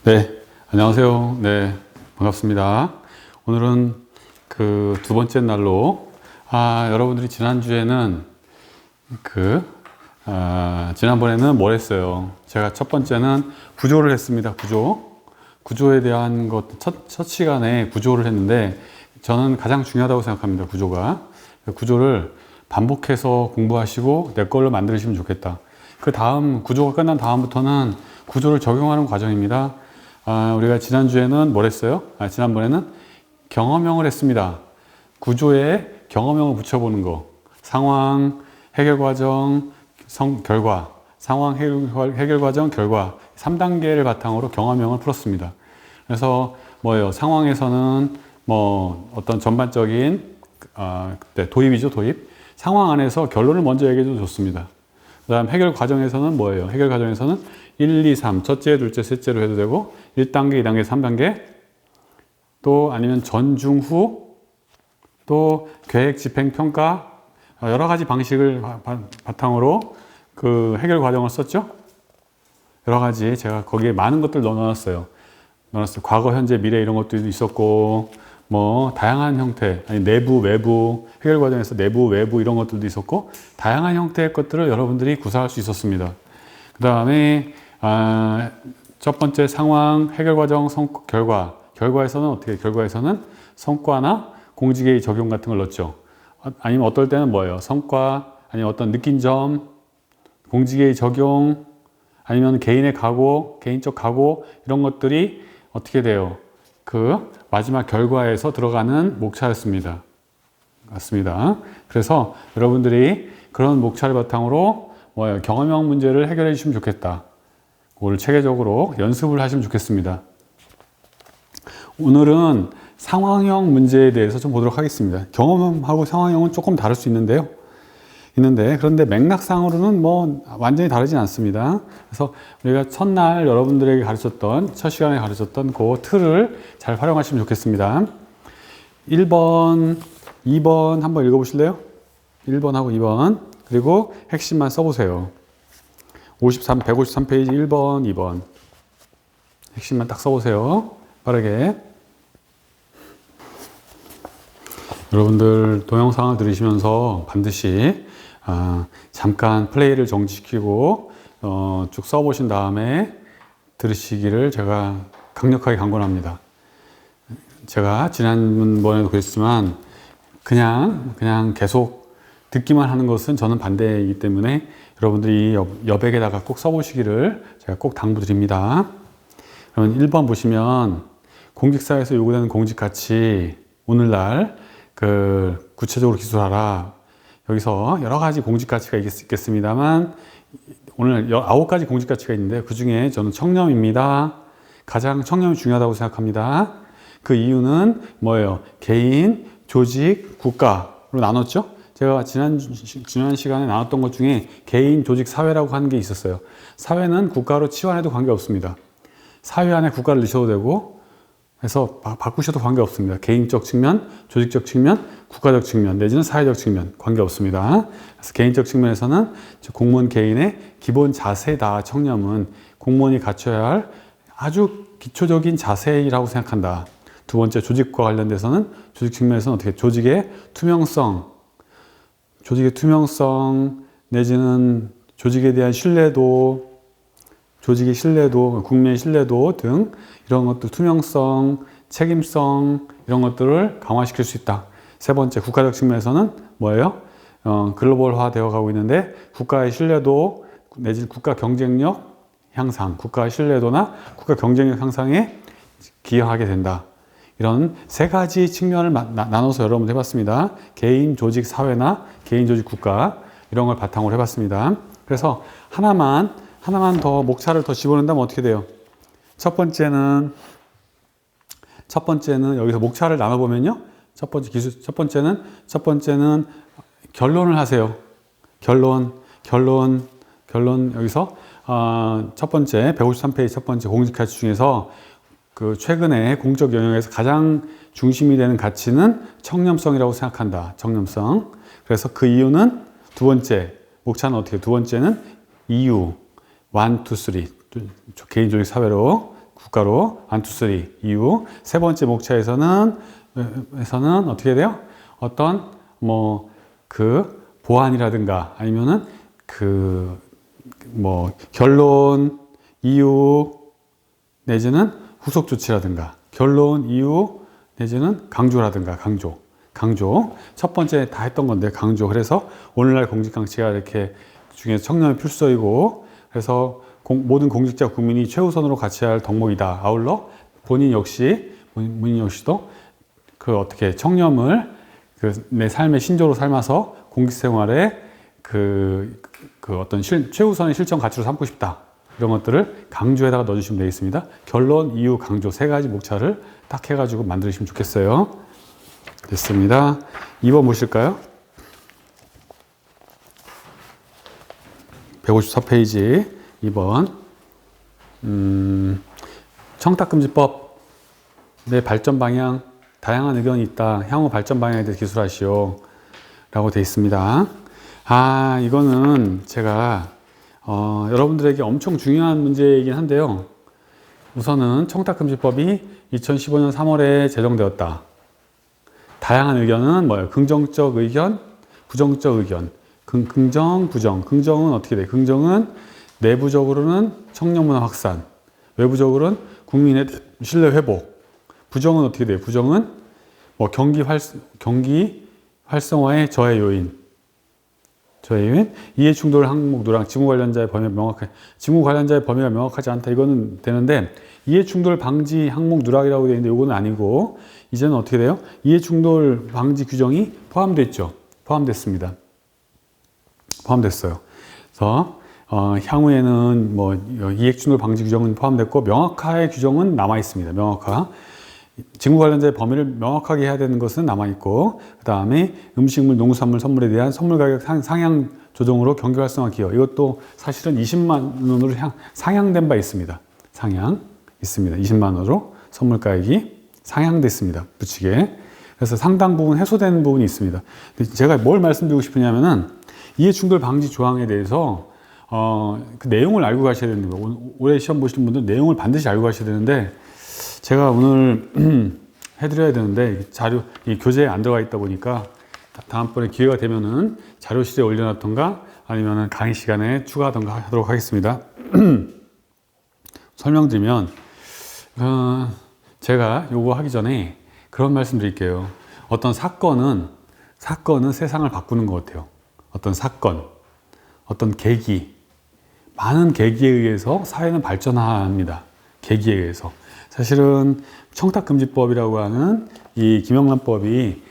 네, 안녕하세요. 네, 반갑습니다. 오늘은 그 두 번째 날로, 여러분들이 지난주에는 지난번에는 뭘 했어요? 제가 첫 번째는 구조를 했습니다. 구조에 대한 것, 첫 시간에 구조를 했는데, 저는 가장 중요하다고 생각합니다. 구조를 반복해서 공부하시고 내 걸로 만드시면 좋겠다. 그 다음, 구조가 끝난 다음부터는 구조를 적용하는 과정입니다. 우리가 지난주에는 뭘 했어요? 지난번에는 경험형을 했습니다. 구조에 경험형을 붙여보는 거. 상황, 해결 과정, 결과. 상황, 해결 과정, 결과. 3단계를 바탕으로 경험형을 풀었습니다. 그래서 뭐예요? 상황에서는 뭐 어떤 전반적인, 도입이죠, 도입. 상황 안에서 결론을 먼저 얘기해줘도 좋습니다. 그 다음 해결 과정에서는 뭐예요? 해결 과정에서는 1, 2, 3, 첫째, 둘째, 셋째로 해도 되고 1단계, 2단계, 3단계 또 아니면 전, 중, 후 또 계획, 집행, 평가 여러 가지 방식을 바탕으로 그 해결 과정을 썼죠? 여러 가지 제가 거기에 많은 것들 넣어놨어요. 과거, 현재, 미래 이런 것도 있었고 뭐 다양한 형태, 내부, 외부, 해결 과정에서 내부, 외부 이런 것들도 있었고 다양한 형태의 것들을 여러분들이 구사할 수 있었습니다. 그 다음에 첫 번째 상황, 해결 과정, 결과. 결과에서는 어떻게? 결과에서는 성과나 공직의 적용 같은 걸 넣었죠. 아니면 어떨 때는 뭐예요? 성과, 아니면 어떤 느낀 점, 공직의 적용, 아니면 개인의 각오, 개인적 각오 이런 것들이 어떻게 돼요? 그 마지막 결과에서 들어가는 목차였습니다. 맞습니다. 그래서 여러분들이 그런 목차를 바탕으로 뭐예요? 경험형 문제를 해결해 주시면 좋겠다. 그걸 체계적으로 연습을 하시면 좋겠습니다. 오늘은 상황형 문제에 대해서 좀 보도록 하겠습니다. 경험하고 상황형은 조금 다를 수 그런데 맥락상으로는 뭐 완전히 다르진 않습니다. 그래서 우리가 첫날 여러분들에게 첫 시간에 가르쳤던 그 틀을 잘 활용하시면 좋겠습니다. 1번, 2번 한번 읽어보실래요? 1번하고 2번. 그리고 핵심만 써보세요. 153페이지 1번, 2번. 핵심만 딱 써보세요. 빠르게. 여러분들 동영상을 들으시면서 반드시 잠깐 플레이를 정지시키고 쭉 써보신 다음에 들으시기를 제가 강력하게 강권합니다. 제가 지난번에도 그랬지만 그냥 계속 듣기만 하는 것은 저는 반대이기 때문에 여러분들이 여백에다가 꼭 써보시기를 제가 꼭 당부드립니다. 그러면 1번 보시면 공직사에서 요구되는 공직가치 오늘날 구체적으로 기술하라. 여기서 여러 가지 공직가치가 있겠습니다만 오늘 9가지 공직가치가 있는데 그 중에 저는 청렴입니다. 가장 청렴이 중요하다고 생각합니다. 그 이유는 뭐예요? 개인, 조직, 국가로 나눴죠? 제가 지난 시간에 나눴던 것 중에 개인, 조직, 사회라고 하는 게 있었어요. 사회는 국가로 치환해도 관계없습니다. 사회 안에 국가를 넣으셔도 되고 해서 바꾸셔도 관계없습니다. 개인적 측면, 조직적 측면, 국가적 측면, 내지는 사회적 측면 관계없습니다. 그래서 개인적 측면에서는 공무원 개인의 기본 자세다. 청렴은 공무원이 갖춰야 할 아주 기초적인 자세라고 생각한다. 두 번째, 조직과 관련돼서는 조직 측면에서는 어떻게 조직의 투명성 내지는 조직에 대한 신뢰도, 조직의 신뢰도, 국민의 신뢰도 등 이런 것들, 투명성, 책임성 이런 것들을 강화시킬 수 있다. 세 번째, 국가적 측면에서는 뭐예요? 글로벌화 되어 가고 있는데 국가의 신뢰도 내지는 국가 경쟁력 향상, 국가의 신뢰도나 국가 경쟁력 향상에 기여하게 된다. 이런 세 가지 측면을 나눠서 여러분 해봤습니다. 개인, 조직, 사회나 개인, 조직, 국가 이런 걸 바탕으로 해봤습니다. 그래서 하나만 더 목차를 더 집어넣는다면 어떻게 돼요? 첫 번째는 여기서 목차를 나눠보면요. 첫 번째는 결론을 하세요. 결론 여기서 첫 번째 153페이지 첫 번째 공직가치 중에서 그 최근에 공적 영역에서 가장 중심이 되는 가치는 청렴성이라고 생각한다. 청렴성. 그래서 그 이유는 두 번째 목차는 어떻게? 두 번째는 이유 1, 2, 3 개인 조직 사회로 국가로 1, 2, 3 이후 세 번째 목차에서는 어떻게 돼요? 어떤 뭐 그 보완이라든가 아니면은 그 뭐 결론 이유 내지는 후속 조치라든가 결론 이유 내지는 강조라든가 강조 첫 번째 다 했던 건데 강조. 그래서 오늘날 공직 강치가 이렇게 중에서 청렴이 필수이고 그래서 모든 공직자 국민이 최우선으로 같이 할 덕목이다. 아울러 본인 역시도 그 어떻게 청렴을 그 내 삶의 신조로 삼아서 공직 생활에 그 어떤 최우선의 실천 가치로 삼고 싶다. 이런 것들을 강조에다가 넣어주시면 되겠습니다. 결론, 이유, 강조 세 가지 목차를 딱 해가지고 만드시면 좋겠어요. 됐습니다. 2번 보실까요? 154페이지 2번 청탁금지법 내 발전 방향 다양한 의견이 있다. 향후 발전 방향에 대해서 기술하시오 라고 되어 있습니다. 이거는 제가 여러분들에게 엄청 중요한 문제이긴 한데요. 우선은 청탁금지법이 2015년 3월에 제정되었다. 다양한 의견은 뭐예요? 긍정적 의견, 부정적 의견. 긍정, 부정. 긍정은 어떻게 돼요? 긍정은 내부적으로는 청렴문화 확산, 외부적으로는 국민의 신뢰 회복. 부정은 어떻게 돼요? 부정은 뭐 경기 활성화의 저해 요인, 이해충돌 항목 누락, 지무 관련자의 범위가 명확하지 않다. 이거는 되는데 이해충돌 방지 항목 누락이라고 되어 있는데 이거는 아니고 이제는 어떻게 돼요? 이해충돌 방지 규정이 포함됐죠. 포함됐어요. 그래서 향후에는 뭐 이해충돌 방지 규정은 포함됐고 명확화의 규정은 남아 있습니다. 명확화. 직무 관련자의 범위를 명확하게 해야 되는 것은 남아있고 그 다음에 음식물, 농수산물 선물에 대한 선물 가격 상향 조정으로 경기 활성화 기여 이것도 사실은 20만 원으로 상향된 바 있습니다. 20만 원으로 선물 가격이 상향됐습니다. 부칙에. 그래서 상당 부분 해소되는 부분이 있습니다. 제가 뭘 말씀드리고 싶으냐면은 이해충돌 방지 조항에 대해서 그 내용을 알고 가셔야 되는 거예요. 올해 시험 보시는 분들은 내용을 반드시 알고 가셔야 되는데 제가 오늘 해드려야 되는데 이 교재에 안 들어가 있다 보니까 다음번에 기회가 되면은 자료실에 올려놨던가 아니면은 강의 시간에 추가하던가 하도록 하겠습니다. 설명드리면 제가 요거 하기 전에 그런 말씀 드릴게요. 어떤 사건은 세상을 바꾸는 것 같아요. 어떤 사건, 어떤 계기, 많은 계기에 의해서 사회는 발전합니다. 계기에 의해서. 사실은 청탁금지법이라고 하는 이 김영란법이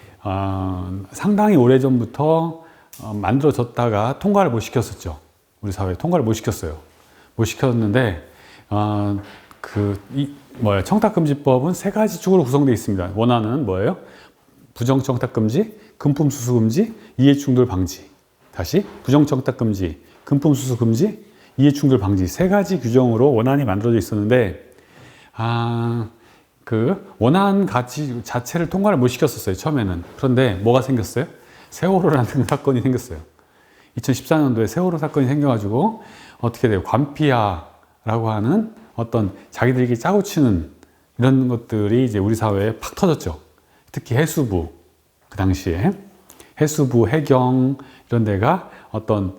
상당히 오래전부터 만들어졌다가 통과를 못 시켰었죠. 우리 사회에 통과를 못 시켰어요. 못 시켰는데 청탁금지법은 세 가지 축으로 구성되어 있습니다. 원하는 뭐예요? 부정청탁금지, 금품수수금지, 이해충돌 방지. 다시 부정청탁금지, 금품수수금지, 이해충돌 방지 세 가지 규정으로 원안이 만들어져 있었는데 그 원안 가치 자체를 통과를 못 시켰었어요. 처음에는. 그런데 뭐가 생겼어요? 세월호라는 사건이 생겼어요. 2014년도에 세월호 사건이 생겨가지고 어떻게 돼요? 관피아라고 하는 어떤 자기들끼리 짜고 치는 이런 것들이 이제 우리 사회에 팍 터졌죠. 특히 해수부, 그 당시에 해수부, 해경 이런 데가 어떤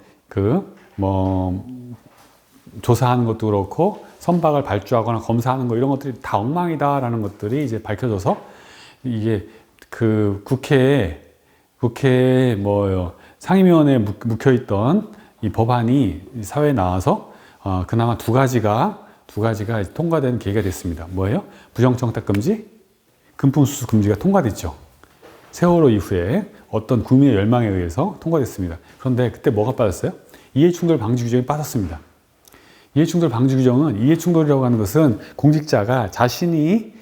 조사하는 것도 그렇고 선박을 발주하거나 검사하는 거 이런 것들이 다 엉망이다라는 것들이 이제 밝혀져서 이게 그 국회에 상임위원회에 묵혀있던 이 법안이 사회에 나와서 그나마 두 가지가 통과된 계기가 됐습니다. 뭐예요? 부정청탁금지, 금품수수금지가 통과됐죠. 세월호 이후에 어떤 국민의 열망에 의해서 통과됐습니다. 그런데 그때 뭐가 빠졌어요? 이해충돌 방지 규정이 빠졌습니다. 이해충돌 방지 규정은 이해충돌이라고 하는 것은 공직자가 자신과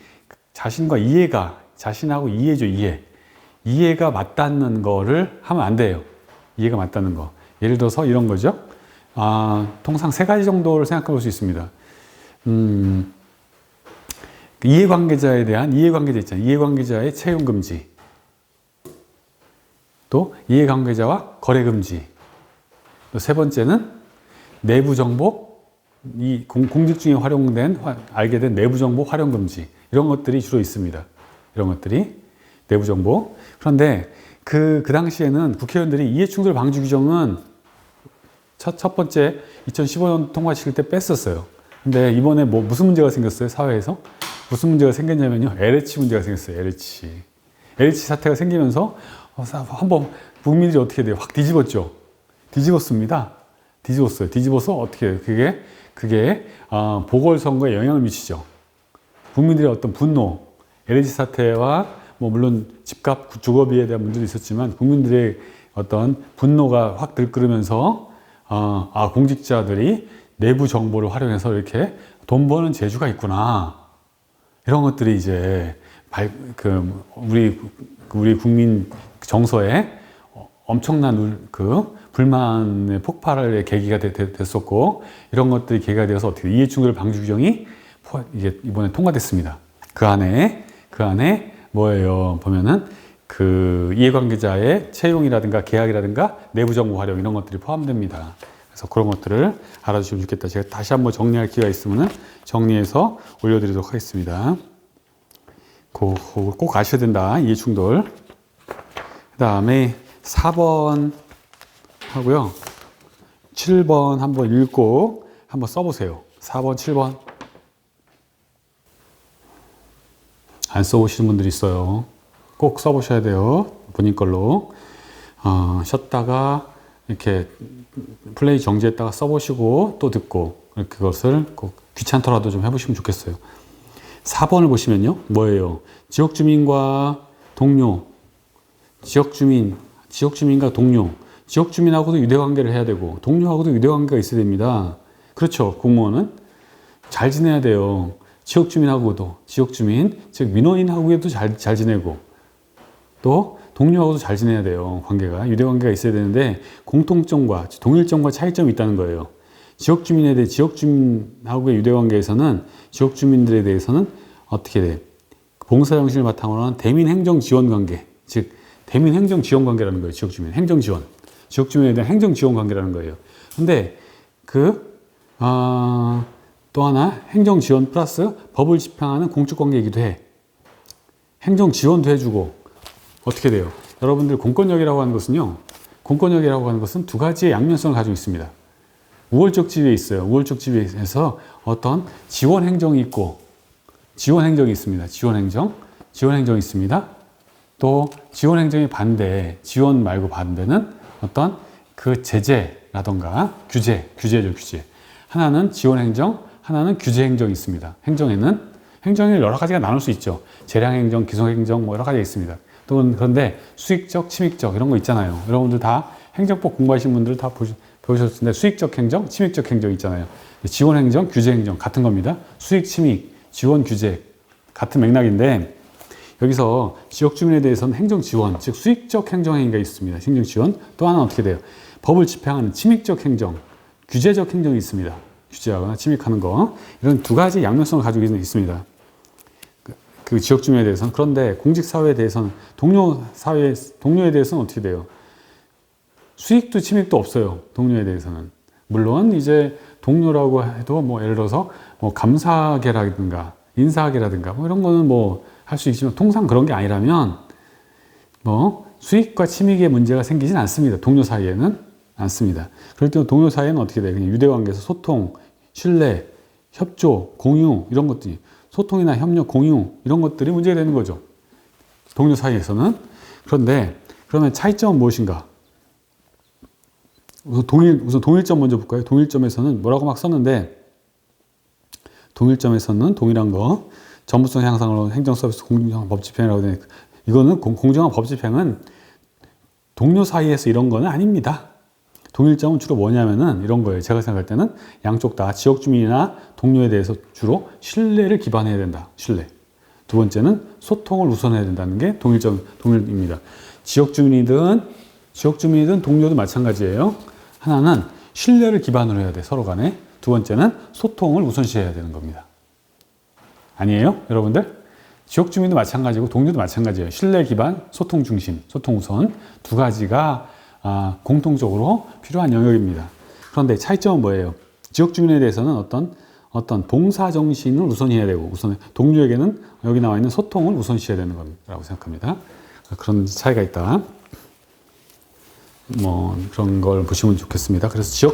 자신하고 이해가 맞닿는 거를 하면 안 돼요. 이해가 맞닿는 거. 예를 들어서 이런 거죠. 통상 세 가지 정도를 생각해 볼 수 있습니다. 이해관계자에 대한 이해관계자의 채용 금지. 또 이해관계자와 거래 금지. 또 세 번째는 내부 정보 이 공직 중에 알게 된 내부 정보 활용 금지 이런 것들이 주로 있습니다. 이런 것들이 내부 정보. 그런데 그 당시에는 국회의원들이 이해충돌 방지 규정은 첫 번째 2015년 통과시킬 때 뺐었어요. 근데 이번에 무슨 문제가 생겼어요? 사회에서? 무슨 문제가 생겼냐면요. LH 문제가 생겼어요. LH 사태가 생기면서 한번 국민들이 어떻게 돼요? 확 뒤집었죠. 뒤집었습니다. 뒤집어서 어떻게 해요? 그게 보궐선거에 영향을 미치죠. 국민들의 어떤 분노, LH 사태와 물론 집값, 주거비에 대한 문제도 있었지만 국민들의 어떤 분노가 확 들끓으면서 공직자들이 내부 정보를 활용해서 이렇게 돈 버는 재주가 있구나. 이런 것들이 이제 우리 국민 정서에 엄청난 불만의 폭발의 계기가 됐었고, 이런 것들이 계기가 되어서 어떻게 이해충돌 방지 규정이 이게 이번에 통과됐습니다. 그 안에 뭐예요? 보면은 이해관계자의 채용이라든가 계약이라든가 내부 정보 활용 이런 것들이 포함됩니다. 그래서 그런 것들을 알아주시면 좋겠다. 제가 다시 한번 정리할 기회가 있으면 정리해서 올려드리도록 하겠습니다. 꼭 아셔야 된다. 이해충돌. 그 다음에 4번 하고요. 7번 한번 읽고 한번 써보세요. 4번, 7번. 안 써보시는 분들이 있어요. 꼭 써보셔야 돼요. 본인 걸로. 쉬었다가 이렇게 플레이 정지했다가 써보시고 또 듣고 그것을 꼭 귀찮더라도 좀 해보시면 좋겠어요. 4번을 보시면요. 뭐예요? 지역주민과 동료, 지역주민과 동료, 지역주민하고도 유대관계를 해야 되고 동료하고도 유대관계가 있어야 됩니다. 그렇죠. 공무원은 잘 지내야 돼요. 지역주민하고도, 즉 민원인하고도 잘 지내고 또 동료하고도 잘 지내야 돼요. 관계가, 유대관계가 있어야 되는데 공통점과 동일점과 차이점이 있다는 거예요. 지역주민하고의 유대관계에서는 지역주민들에 대해서는 어떻게 돼? 봉사정신을 바탕으로 하는 대민행정지원관계, 즉 대민행정지원관계라는 거예요. 행정지원. 지역주민에 대한 행정지원관계라는 거예요. 근데 또 하나 행정지원 플러스 법을 집행하는 공적관계이기도 해. 행정지원도 해주고 어떻게 돼요? 여러분들 공권력이라고 하는 것은 두 가지의 양면성을 가지고 있습니다. 우월적 지위에 있어요. 우월적 지위에서 어떤 지원 행정이 있고 지원 행정이 있습니다. 지원 행정이 있습니다. 또 지원 행정의 반대, 지원 말고 반대는 어떤 제재라던가 규제죠. 하나는 지원 행정, 하나는 규제 행정이 있습니다. 행정이 여러 가지가 나눌 수 있죠. 재량 행정, 기속 행정 여러 가지가 있습니다. 또 그런데 수익적, 침익적 이런 거 있잖아요. 여러분들 다 행정법 공부하신 분들 다 배우셨을 텐데 수익적 행정, 침익적 행정 있잖아요. 지원 행정, 규제 행정 같은 겁니다. 수익, 침익, 지원, 규제 같은 맥락인데 여기서 지역 주민에 대해서는 행정 지원, 즉 수익적 행정 행위가 있습니다. 행정 지원. 또 하나는 어떻게 돼요? 법을 집행하는 침익적 행정, 규제적 행정이 있습니다. 규제하거나 침익하는 거. 이런 두 가지 양면성을 가지고 있습니다. 그 지역 주민에 대해서는. 그런데 공직 사회에 대해서는 동료에 대해서는 어떻게 돼요? 수익도 침익도 없어요. 동료에 대해서는. 물론 이제 동료라고 해도 예를 들어서 감사계라든가 인사계라든가 이런 거는 할 수 있지만 통상 그런 게 아니라면 수익과 침익의 문제가 생기진 않습니다. 동료 사이에는 않습니다. 그럴 때 동료 사이에는 어떻게 돼요? 그냥 유대관계에서 소통, 신뢰, 협조, 공유 이런 것들이 소통이나 협력, 공유 이런 것들이 문제가 되는 거죠. 동료 사이에서는. 그런데 그러면 차이점은 무엇인가? 우선 동일점 먼저 볼까요? 동일점에서는 뭐라고 막 썼는데 동일점에서는 동일한 거 전문성 향상으로 행정서비스 공정한 법집행이라고 되어 있고 이거는 공정한 법집행은 동료 사이에서 이런 거는 아닙니다. 동일점은 주로 뭐냐면은 이런 거예요. 제가 생각할 때는 양쪽 다 지역 주민이나 동료에 대해서 주로 신뢰를 기반해야 된다. 신뢰. 두 번째는 소통을 우선해야 된다는 게 동일입니다. 지역 주민이든 동료도 마찬가지예요. 하나는 신뢰를 기반으로 해야 돼. 서로 간에. 두 번째는 소통을 우선시해야 되는 겁니다. 아니에요? 여러분들? 지역 주민도 마찬가지고 동료도 마찬가지예요. 신뢰 기반, 소통 중심, 소통 우선 두 가지가 공통적으로 필요한 영역입니다. 그런데 차이점은 뭐예요? 지역 주민에 대해서는 어떤 봉사 정신을 우선해야 되고, 우선 동료에게는 여기 나와 있는 소통을 우선시해야 되는 거라고 생각합니다. 그런 차이가 있다. 뭐 그런 걸 보시면 좋겠습니다. 그래서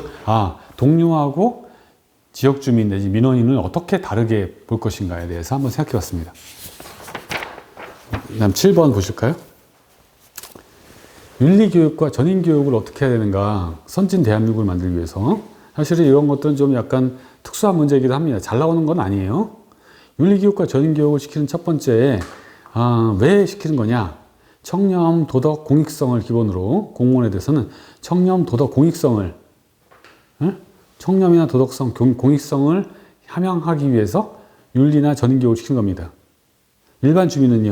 동료하고 지역 주민 내지 민원인을 어떻게 다르게 볼 것인가에 대해서 한번 생각해 봤습니다. 다음 7번 보실까요? 윤리교육과 전인교육을 어떻게 해야 되는가, 선진 대한민국을 만들기 위해서. 사실은 이런 것들은 좀 약간 특수한 문제이기도 합니다. 잘 나오는 건 아니에요. 윤리교육과 전인교육을 시키는 첫 번째, 왜 시키는 거냐? 청렴, 도덕, 공익성을 기본으로, 공무원에 대해서는 청렴, 도덕, 공익성을, 청렴이나 도덕성, 공익성을 함양하기 위해서 윤리나 전인교육을 시키는 겁니다. 일반 주민은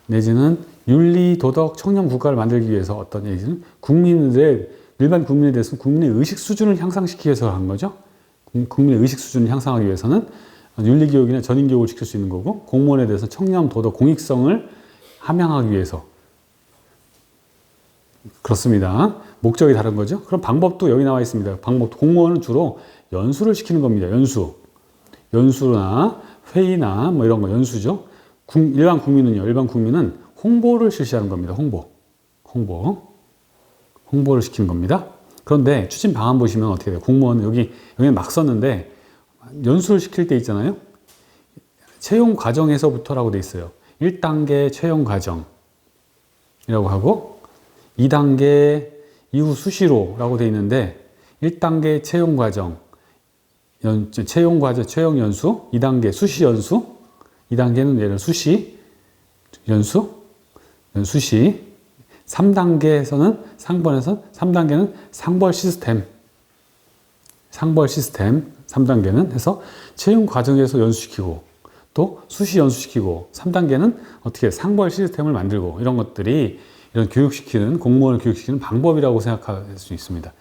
내지는 윤리, 도덕, 청렴 국가를 만들기 위해서 어떤 얘기는 일반 국민에 대해서는 국민의 의식 수준을 향상시키기 위해서 하는 거죠. 국민의 의식 수준을 향상하기 위해서는 윤리교육이나 전인교육을 시킬 수 있는 거고, 공무원에 대해서 청렴, 도덕, 공익성을 함양하기 위해서. 그렇습니다. 목적이 다른 거죠. 그럼 방법도 여기 나와 있습니다. 공무원은 주로 연수를 시키는 겁니다. 연수나 회의나 뭐 이런 거 연수죠. 일반 국민은 홍보를 실시하는 겁니다. 홍보를 시키는 겁니다. 그런데 추진 방안 보시면 어떻게 돼요? 공무원은 여기 막 썼는데, 연수를 시킬 때 있잖아요. 채용 과정에서부터라고 돼 있어요. 1단계 채용 과정이라고 하고, 2단계 이후 수시로라고 돼 있는데, 1단계 채용 과정, 채용 연수, 2단계 수시 연수, 2단계는 예를 수시 연수, 수시, 3단계에서는 3단계는 상벌 시스템, 3단계는 해서 채용 과정에서 연수시키고, 또 수시 연수시키고, 3단계는 어떻게 상벌 시스템을 만들고, 이런 것들이 이런 공무원을 교육시키는 방법이라고 생각할 수 있습니다.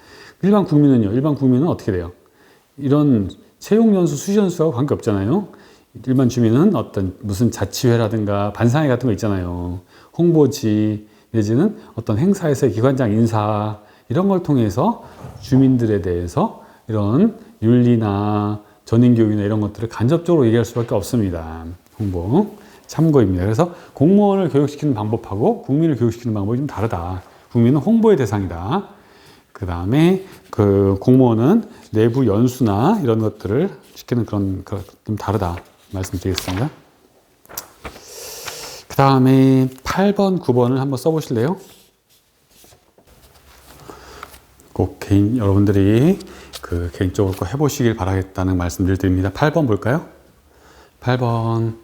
일반 국민은 어떻게 돼요? 이런 채용 연수, 수시 연수하고 관계 없잖아요. 일반 주민은 어떤 무슨 자치회라든가 반상회 같은 거 있잖아요. 홍보지, 내지는 어떤 행사에서의 기관장 인사, 이런 걸 통해서 주민들에 대해서 이런 윤리나 전인교육이나 이런 것들을 간접적으로 얘기할 수밖에 없습니다. 홍보. 참고입니다. 그래서 공무원을 교육시키는 방법하고 국민을 교육시키는 방법이 좀 다르다. 국민은 홍보의 대상이다. 그 다음에 공무원은 내부 연수나 이런 것들을 시키는 그런 좀 다르다 말씀드리겠습니다. 그 다음에 8번, 9번을 한번 써보실래요? 꼭 여러분들이 개인적으로 꼭 해보시길 바라겠다는 말씀을 드립니다. 8번 볼까요? 8번.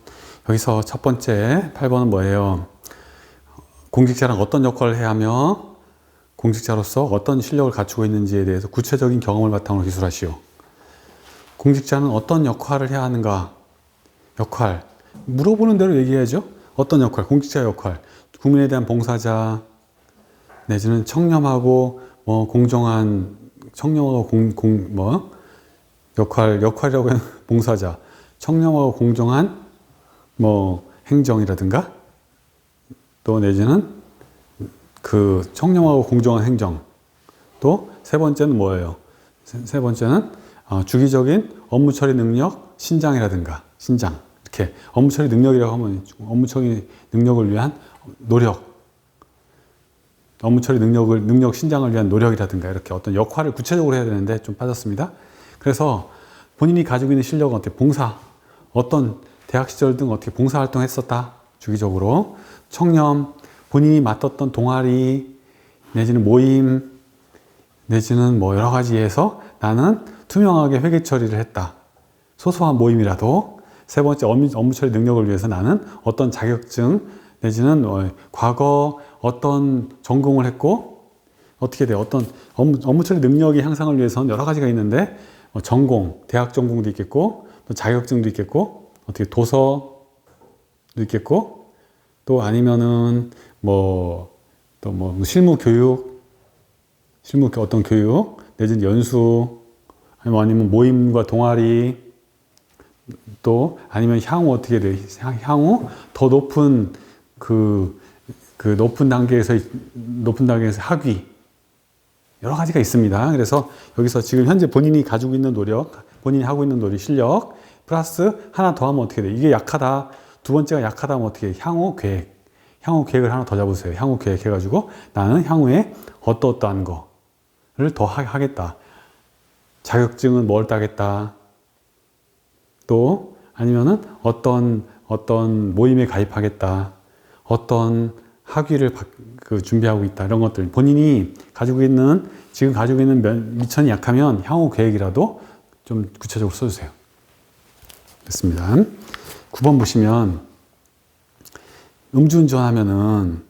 여기서 첫 번째 8번은 뭐예요? 공직자랑 어떤 역할을 해야 하며 공직자로서 어떤 실력을 갖추고 있는지에 대해서 구체적인 경험을 바탕으로 기술하시오. 공직자는 어떤 역할을 해야 하는가? 역할. 물어보는 대로 얘기해야죠. 어떤 역할? 공직자 역할. 국민에 대한 봉사자, 내지는 청렴하고 역할이라고 하는 봉사자. 청렴하고 공정한 행정이라든가, 또 내지는 청렴하고 공정한 행정. 또 세 번째는 뭐예요? 세 번째는 주기적인 업무 처리 능력 신장. 이렇게 업무 처리 능력이라고 하면 업무 처리 능력을 위한 노력, 업무 처리 능력 신장을 위한 노력이라든가, 이렇게 어떤 역할을 구체적으로 해야 되는데 좀 빠졌습니다. 그래서 본인이 가지고 있는 실력은 어떻게 어떤 대학 시절 등 어떻게 봉사활동 했었다. 주기적으로. 청렴, 본인이 맡았던 동아리, 내지는 모임, 내지는 여러 가지에서 나는 투명하게 회계 처리를 했다. 소소한 모임이라도. 세 번째, 업무 처리 능력을 위해서 나는 어떤 자격증, 내지는 과거 어떤 전공을 했고, 어떻게 돼요? 어떤 업무 처리 능력의 향상을 위해서는 여러 가지가 있는데, 대학 전공도 있겠고, 또 자격증도 있겠고, 어떻게 도서도 있겠고, 또 아니면은 실무 교육, 어떤 교육, 내지는 연수, 아니면 모임과 동아리, 또 아니면 향후 어떻게 돼? 향후 더 높은 높은 단계에서 학위, 여러 가지가 있습니다. 그래서 여기서 지금 현재 본인이 가지고 있는 노력, 본인이 하고 있는 노력, 실력, 플러스 하나 더 하면 어떻게 돼? 이게 약하다. 두 번째가 약하다 하면 어떻게 해? 향후 계획. 향후 계획을 하나 더 잡으세요. 향후 계획 해가지고 나는 향후에 어떠어떠한 거를 더 하겠다. 자격증은 뭘 따겠다. 또 아니면은 어떤 모임에 가입하겠다. 어떤 학위를 준비하고 있다. 이런 것들. 본인이 지금 가지고 있는 미천이 약하면 향후 계획이라도 좀 구체적으로 써주세요. 됐습니다. 9번 보시면 음주운전 하면은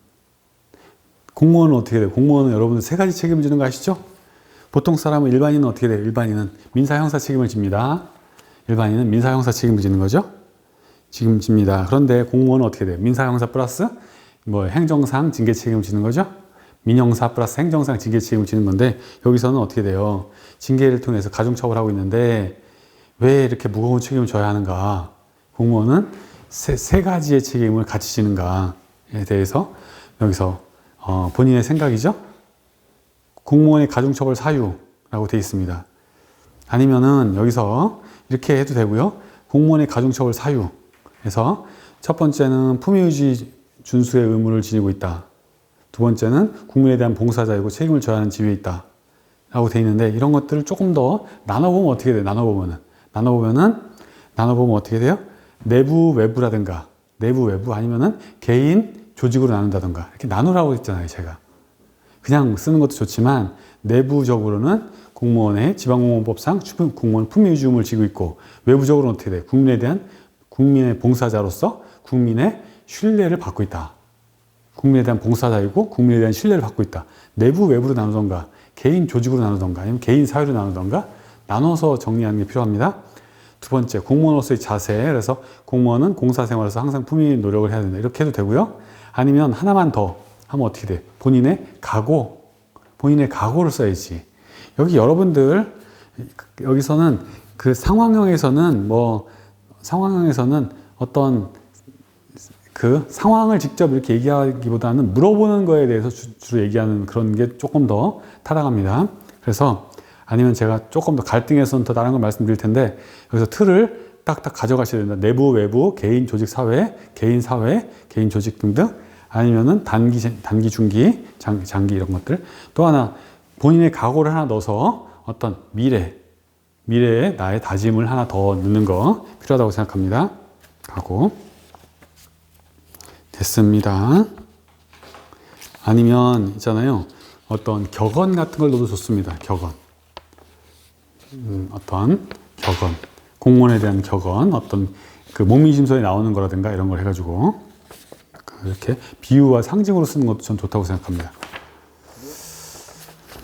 공무원은 어떻게 돼요? 공무원은 여러분들 세 가지 책임을 지는 거 아시죠? 보통 사람은 일반인은 어떻게 돼요? 일반인은 민사 형사 책임을 집니다. 일반인은 민사 형사 책임을 지는 거죠? 지금 집니다. 그런데 공무원은 어떻게 돼요? 민사 형사 플러스 행정상 징계 책임을 지는 거죠? 민형사 플러스 행정상 징계 책임을 지는 건데 여기서는 어떻게 돼요? 징계를 통해서 가중처벌하고 있는데 왜 이렇게 무거운 책임을 져야 하는가? 공무원은 세 가지의 책임을 같이 지는가에 대해서 여기서 본인의 생각이죠? 공무원의 가중처벌 사유라고 되어 있습니다. 아니면은 여기서 이렇게 해도 되고요. 공무원의 가중처벌 사유에서 첫 번째는 품위유지 준수의 의무를 지니고 있다. 두 번째는 국민에 대한 봉사자이고 책임을 져야 하는 지위에 있다. 라고 되어 있는데 이런 것들을 조금 더 나눠보면 어떻게 돼요? 나눠보면 어떻게 돼요? 내부, 외부라든가 내부, 외부 아니면은 개인, 조직으로 나눈다든가 이렇게 나누라고 했잖아요, 제가. 그냥 쓰는 것도 좋지만 내부적으로는 공무원의 지방공무원법상 공무원 품위유지 의무를 지고 있고 외부적으로는 어떻게 돼요? 국민의 봉사자로서 국민의 신뢰를 받고 있다. 국민에 대한 봉사자이고 국민에 대한 신뢰를 받고 있다. 내부, 외부로 나누던가 개인, 조직으로 나누던가 아니면 개인, 사회로 나누던가 나눠서 정리하는 게 필요합니다. 두 번째, 공무원으로서의 자세. 그래서 공무원은 공사생활에서 항상 품위 노력을 해야 된다. 이렇게 해도 되고요. 아니면 하나만 더 하면 어떻게 돼? 본인의 각오를 써야지. 여기 여러분들, 여기서는 그 상황형에서는 어떤 그 상황을 직접 이렇게 얘기하기보다는 물어보는 거에 대해서 주로 얘기하는 그런 게 조금 더 타당합니다. 그래서 아니면 제가 조금 더 갈등에서는 더 다른 걸 말씀드릴 텐데 여기서 틀을 딱딱 가져가셔야 된다. 내부, 외부, 개인, 조직, 사회, 개인, 조직 등등 아니면은 단기, 중기, 장기 이런 것들. 또 하나 본인의 각오를 하나 넣어서 어떤 미래에 나의 다짐을 하나 더 넣는 거 필요하다고 생각합니다. 각오. 됐습니다. 아니면 있잖아요. 어떤 격언 같은 걸 넣어도 좋습니다. 격언. 어떤 격언. 공무원에 대한 격언. 어떤 그 목민심서에 나오는 거라든가 이런 걸 해가지고 이렇게 비유와 상징으로 쓰는 것도 전 좋다고 생각합니다.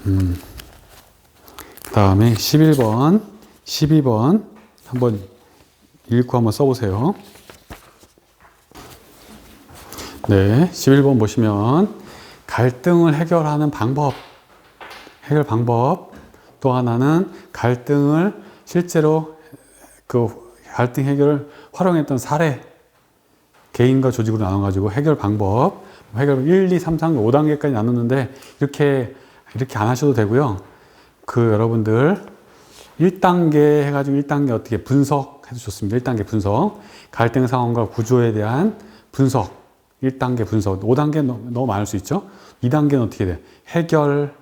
그 다음에 11번, 12번 한번 읽고 한번 써보세요. 네, 11번 보시면 갈등을 해결하는 해결 방법. 또 하나는 갈등을 실제로 그 갈등 해결을 활용했던 사례. 개인과 조직으로 나눠가지고 해결 방법. 해결 1, 2, 3, 4, 5단계까지 나눴는데 이렇게 안 하셔도 되고요. 그 여러분들 1단계 해가지고 1단계 어떻게 분석해도 좋습니다. 1단계 분석. 갈등 상황과 구조에 대한 분석. 1단계 분석. 5단계 너무 많을 수 있죠. 2단계는 어떻게 돼? 해결.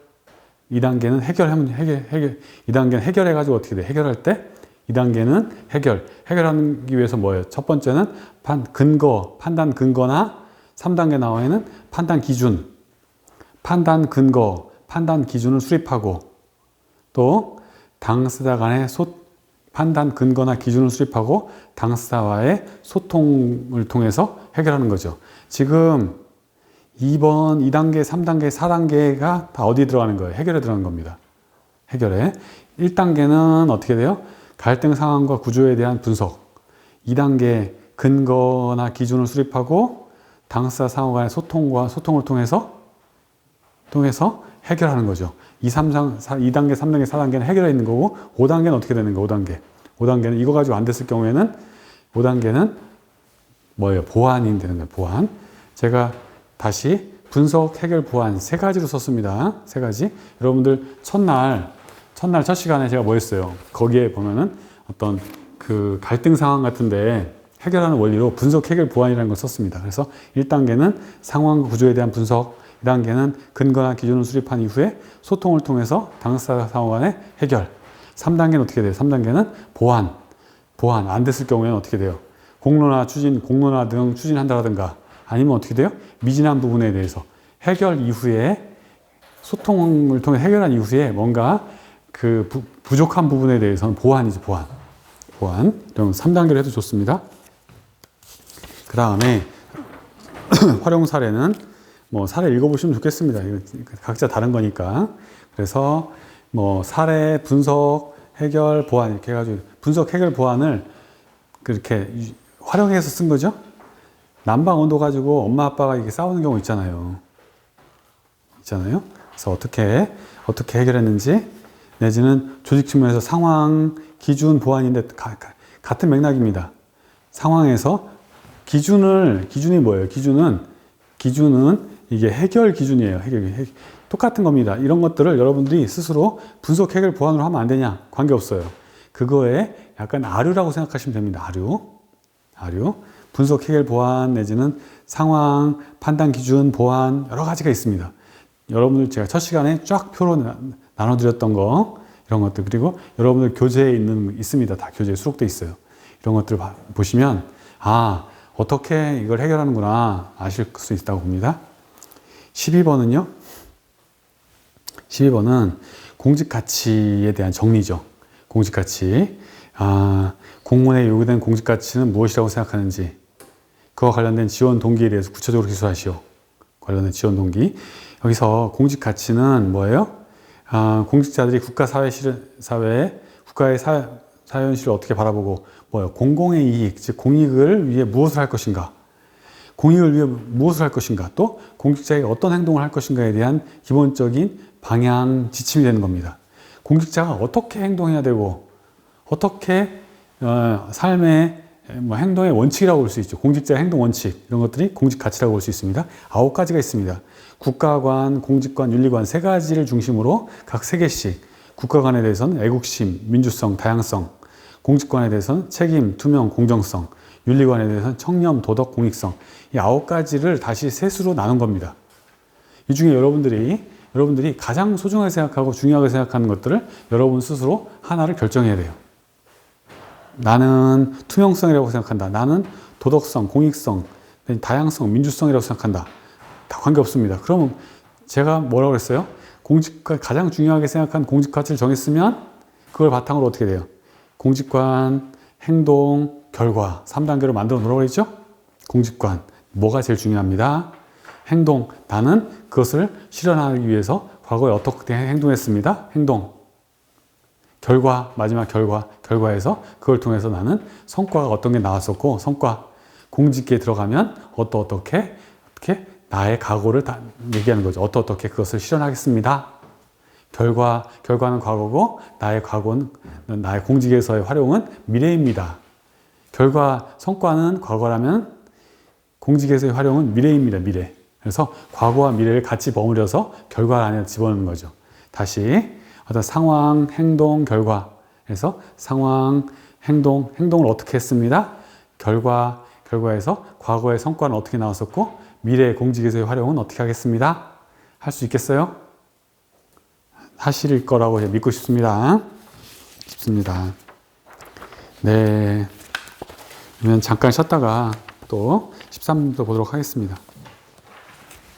2단계는 해결. 2단계는 해결해가지고 어떻게 돼? 해결할 때 2단계는 해결하기 위해서 뭐예요? 첫 번째는 판단 근거나 3단계 나와 있는 판단 기준. 판단 근거, 판단 기준을 수립하고 또 당사자 간의 판단 근거나 기준을 수립하고 당사자와의 소통을 통해서 해결하는 거죠. 지금 2번, 2단계, 3단계, 4단계가 다 어디 들어가는 거예요? 해결에 들어가는 겁니다. 해결에. 1단계는 어떻게 돼요? 갈등 상황과 구조에 대한 분석. 2단계 근거나 기준을 수립하고 당사자 상호 간의 소통을 통해서 해결하는 거죠. 2단계, 3단계, 4단계는 해결해 있는 거고 5단계는 어떻게 되는 거예요? 5단계는 이거 가지고 안 됐을 경우에는 5단계는 뭐예요? 보완이 되는 거예요. 보완. 제가 다시 분석, 해결, 보완 세 가지로 썼습니다. 세 가지. 여러분들 첫날 첫 시간에 제가 뭐 했어요? 거기에 보면은 어떤 그 갈등 상황 같은데 해결하는 원리로 분석, 해결, 보완이라는 걸 썼습니다. 그래서 1단계는 상황 구조에 대한 분석, 2단계는 근거나 기준을 수립한 이후에 소통을 통해서 당사 상호 간의 해결, 3단계는 어떻게 돼요? 3단계는 보완. 안 됐을 경우에는 어떻게 돼요? 공론화 등 추진한다라든가 아니면 어떻게 돼요? 미진한 부분에 대해서 해결 이후에 소통을 통해 해결한 이후에 뭔가 그 부족한 부분에 대해서는 보완이죠, 보완. 그럼 3단계로 해도 좋습니다. 그 다음에 활용 사례는 뭐 사례 읽어보시면 좋겠습니다. 이거 각자 다른 거니까. 그래서 뭐 사례, 분석, 해결, 보완 이렇게 해가지고 분석, 해결, 보완을 그렇게 활용해서 쓴 거죠. 난방 온도 가지고 엄마 아빠가 이렇게 싸우는 경우 있잖아요. 그래서 어떻게 해결했는지 내지는 조직 측면에서 상황, 기준, 보완인데 같은 맥락입니다. 상황에서 기준이 뭐예요? 기준은 이게 해결 기준이에요. 똑같은 겁니다. 이런 것들을 여러분들이 스스로 분석, 해결, 보완으로 하면 안 되냐? 관계없어요. 그거에 약간 아류라고 생각하시면 됩니다. 아류. 분석, 해결, 보완 내지는 상황, 판단, 기준, 보완 여러 가지가 있습니다. 여러분들 제가 첫 시간에 쫙 표로 나눠드렸던 거 이런 것들 그리고 여러분들 교재에 있습니다. 다 교재에 수록돼 있어요. 이런 것들을 보시면 어떻게 이걸 해결하는구나 아실 수 있다고 봅니다. 12번은요. 12번은 공직가치에 대한 정리죠. 공직가치. 공무원에 요구된 공직가치는 무엇이라고 생각하는지 그와 관련된 지원 동기에 대해서 구체적으로 기술하시오. 관련된 지원 동기. 여기서 공직가치는 뭐예요? 공직자들이 국가의 사회현실을 어떻게 바라보고 공공의 이익, 즉 공익을 위해 무엇을 할 것인가 또 공직자에게 어떤 행동을 할 것인가에 대한 기본적인 방향, 지침이 되는 겁니다. 공직자가 어떻게 행동해야 되고 어떻게 삶의 행동의 원칙이라고 볼 수 있죠. 공직자의 행동 원칙 이런 것들이 공직가치라고 볼 수 있습니다. 9가지가 있습니다. 국가관, 공직관, 윤리관 세 가지를 중심으로 각 3개씩 국가관에 대해서는 애국심, 민주성, 다양성 공직관에 대해서는 책임, 투명, 공정성 윤리관에 대해서는 청렴, 도덕, 공익성 이 9가지를 다시 셋으로 나눈 겁니다. 이 중에 여러분들이 가장 소중하게 생각하고 중요하게 생각하는 것들을 여러분 스스로 하나를 결정해야 돼요. 나는 투명성이라고 생각한다. 나는 도덕성, 공익성, 다양성, 민주성이라고 생각한다. 다 관계없습니다. 그러면 제가 뭐라고 그랬어요? 가장 중요하게 생각한 공직가치를 정했으면 그걸 바탕으로 어떻게 돼요? 공직관, 행동, 결과 3단계로 만들어 놓으라고 했죠? 공직관, 뭐가 제일 중요합니다. 행동, 나는 그것을 실현하기 위해서 과거에 어떻게 행동했습니다. 행동. 결과, 마지막 결과에서 그걸 통해서 나는 성과가 어떤 게 나왔었고 성과, 공직에 들어가면 어떻게 나의 각오를 다 얘기하는 거죠. 어떻게 그것을 실현하겠습니다. 결과는 과거고 나의 각오는 나의 공직에서의 활용은 미래입니다. 성과는 과거라면 공직에서의 활용은 미래입니다. 미래. 그래서 과거와 미래를 같이 버무려서 결과 안에 집어넣는 거죠. 다시 어떤 상황, 행동, 결과. 그래서 상황, 행동을 어떻게 했습니다. 결과에서 과거의 성과는 어떻게 나왔었고 미래 공직에서의 활용은 어떻게 하겠습니다. 할 수 있겠어요? 하실 거라고 믿고 싶습니다. 네. 그러면 잠깐 쉬었다가 또 13도 보도록 하겠습니다.